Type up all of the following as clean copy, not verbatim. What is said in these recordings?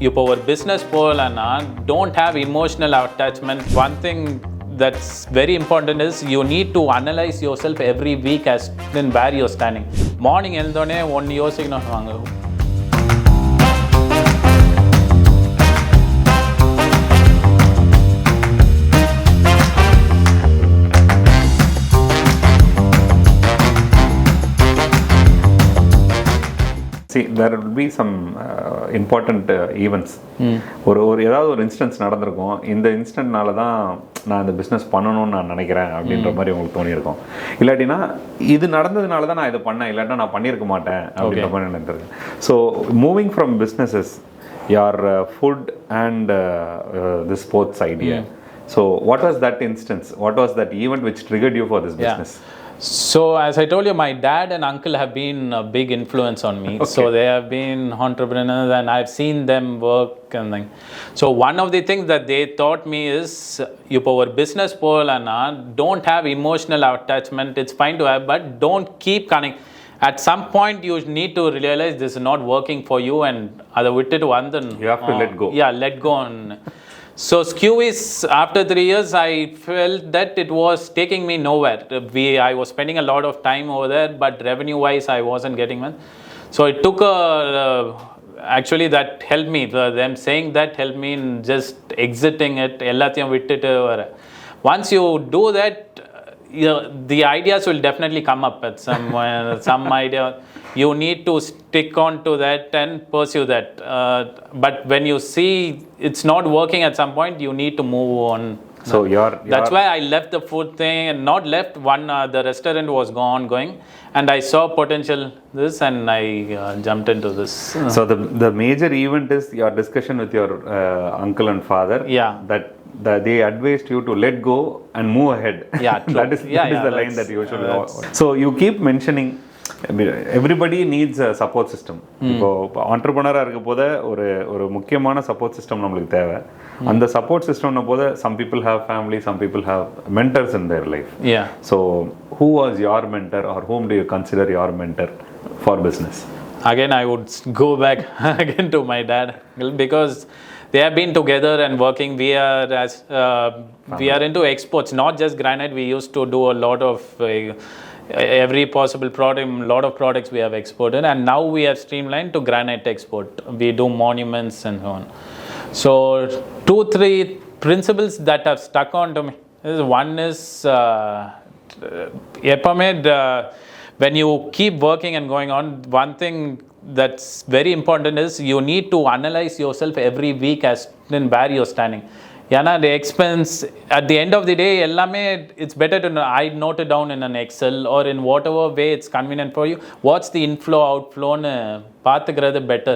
இப்போ ஒரு business போகலன்னா don't have emotional attachment. One thing that's very important is you need to analyze yourself every week as in where you're standing. Morning எழுந்தோடனே ஒன்று யோசிக்கணும் வாங்க. See, there will be some important events. ஒரு ஏதாவது ஒரு instance நடந்திருக்கும். இந்த இன்ஸ்டன்ட்னால தான் நான் இந்த பிஸ்னஸ் பண்ணணும்னு நான் நினைக்கிறேன் அப்படின்ற மாதிரி உங்களுக்கு தோணியிருக்கும். இல்லாட்டினா இது நடந்ததுனால தான் நான் இதை பண்ணேன், இல்லாட்டினா நான் பண்ணியிருக்க மாட்டேன் அப்படின்ற மாதிரி நினைக்கிறேன். ஸோ மூவிங் ஃப்ரம் பிஸ்னஸஸ் யார் food and this sports idea. So what was that instance? What was that event which triggered you for this business? So as I told you, my dad and uncle have been a big influence on me. Okay. So they have been entrepreneurs and I've seen them work and things. So one of the things that they taught me is, இப்போ ஒரு business போகலன்னா don't have emotional attachment. It's fine to have, but don't keep connecting. At some point you need to realize this is not working for you and அதை விட்டுட்டு வந்து you have to let go. Yeah, let go. So Skewies, after 3 years, I felt that it was taking me nowhere. I was spending a lot of time over there, but revenue-wise, I wasn't getting one. So it took actually that helped me. Them saying that helped me in just exiting it. எல்லாத்தையும் விட்டுட்டு வர. Once you do that, the ideas will definitely come up at some idea. You need to stick on to that and pursue that. But when you see it's not working at some point, you need to move on. So that's why I left the food thing and not left one. The restaurant was going, and I saw potential this, and I jumped into this. So the major event is your discussion with your uncle and father. Yeah. That they advised you to let go and move ahead. Yeah, true. that is the line that you should so you keep mentioning everybody needs a support system. இப்போ entrepreneur-ஆ இருக்க போது ஒரு முக்கியமான support system நம்மளுக்கு தேவை. அந்த support system போது some people have family, some people have mentors in their life. Yeah. So who was your mentor or whom do you consider your mentor for business? Again, I would go back again to my dad because they have been together and working. We are into exports, not just granite. We used to do a lot of every possible product, lot of products we have exported, and now we have streamlined to granite export. We do monuments and so on. So 2-3 principles that have stuck on to me. One is when you keep working and going on, one thing that's very important is you need to analyze yourself every week as in where you're standing. ஏன்னா the expense at the end of the day எல்லாமே it's better to know. I note it down in an Excel or in whatever way it's convenient for you. What's the inflow outflowன்னு பார்த்துக்கிறது better.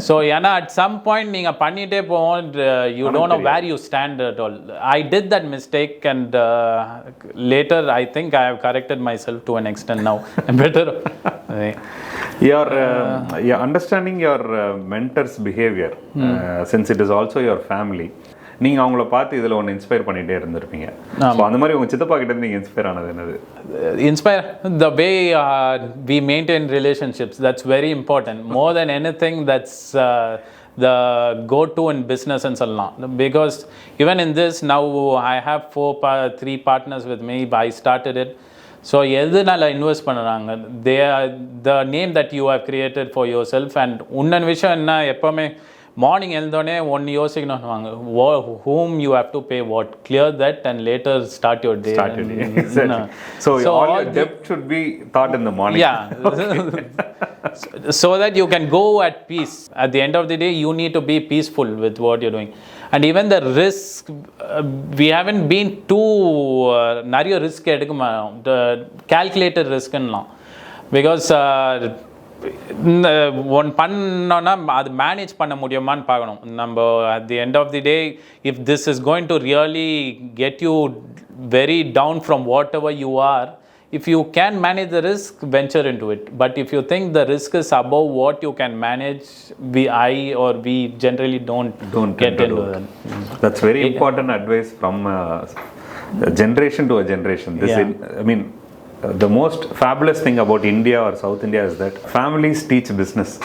So ஏன்னா at some point நீங்கள் பண்ணிட்டே போவோம், you don't know where you stand at all. I did that mistake and later I think I have corrected myself to an extent now. Better. You're understanding your mentor's behavior since it is also your family. நீங்கள் அவங்கள பார்த்து இதில் ஒன்று inspire பண்ணிகிட்டே இருந்திருப்பீங்க. So அந்த மாதிரி உங்கள் சித்தப்பா கிட்ட நீங்கள் இன்ஸ்பயர் ஆனது என்னது? Inspire the way we maintain relationships. That's very important. More than anything, that's the go-to in business and சொல்லலாம். Because even in this, now I have 3 partners with me. I started it. So எதுனால invest பண்ணுறாங்க? The name that you have created for yourself. And இன்னொன்று விஷயம் என்ன, எப்போவுமே morning எழுந்தோடனே ஒன்று யோசிக்கணும் வாங்க, whom you have to pay what, clear that and later start your day. Exactly. So all your debt should be thought in the morning. Yeah. So that you can go at peace. At the end of the day, you need to be peaceful with what you're doing. And even the risk, we haven't been too நிறைய risk எடுக்க மாட்டோம், calculated riskலாம். Because one பண்ணோன்னா அது manage பண்ண முடியுமான்னு பார்க்கணும் நம்ம. at the end of the day, if this is going to really get you very down from whatever you are, if you can manage the risk, venture into it. But if you think the risk is above what you can manage, we generally don't get into that. That's very important advice from generation to a generation. I mean, the most fabulous thing about India or South India is that families teach business.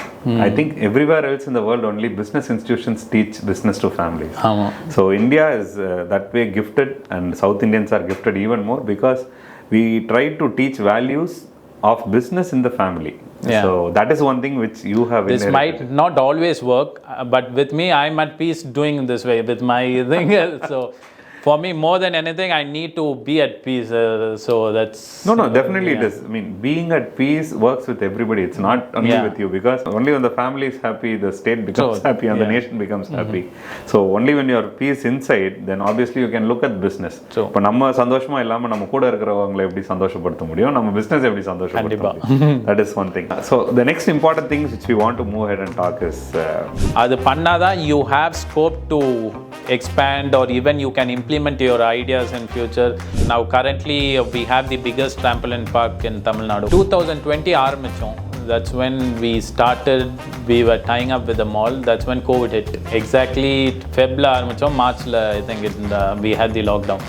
I think everywhere else in the world only business institutions teach business to families. So India is that way gifted, and South Indians are gifted even more because we try to teach values of business in the family. Yeah. So that is one thing which you have This inherited. might not always work, but with me, I'm at peace doing this way with my thing. So for me, more than anything, I need to be at peace. So that's... No, definitely it is. I mean, being at peace works with everybody. It's not only with you, because only when the family is happy, the state becomes happy and the nation becomes happy. So only when you are peace inside, then obviously you can look at business. இப்போ நம்ம சந்தோஷமா இல்லாம நம்ம கூட இருக்கிறவங்களை எப்படி சந்தோஷப்படுத்த முடியும், நம்ம business எப்படி சந்தோஷப்படுத்த முடியும். That is one thing. So the next important things which we want to move ahead and talk is அது பண்ணாதான் you have scope to expand, or even you can implement your ideas in future. Now currently we have the biggest trampoline park in Tamil Nadu. 2020 ஆரம்பிச்சோம். That's when we started. We were tying up with the mall. That's when COVID hit. Exactly February ஆரம்பிச்சோம், Marchல I think we had the lockdown.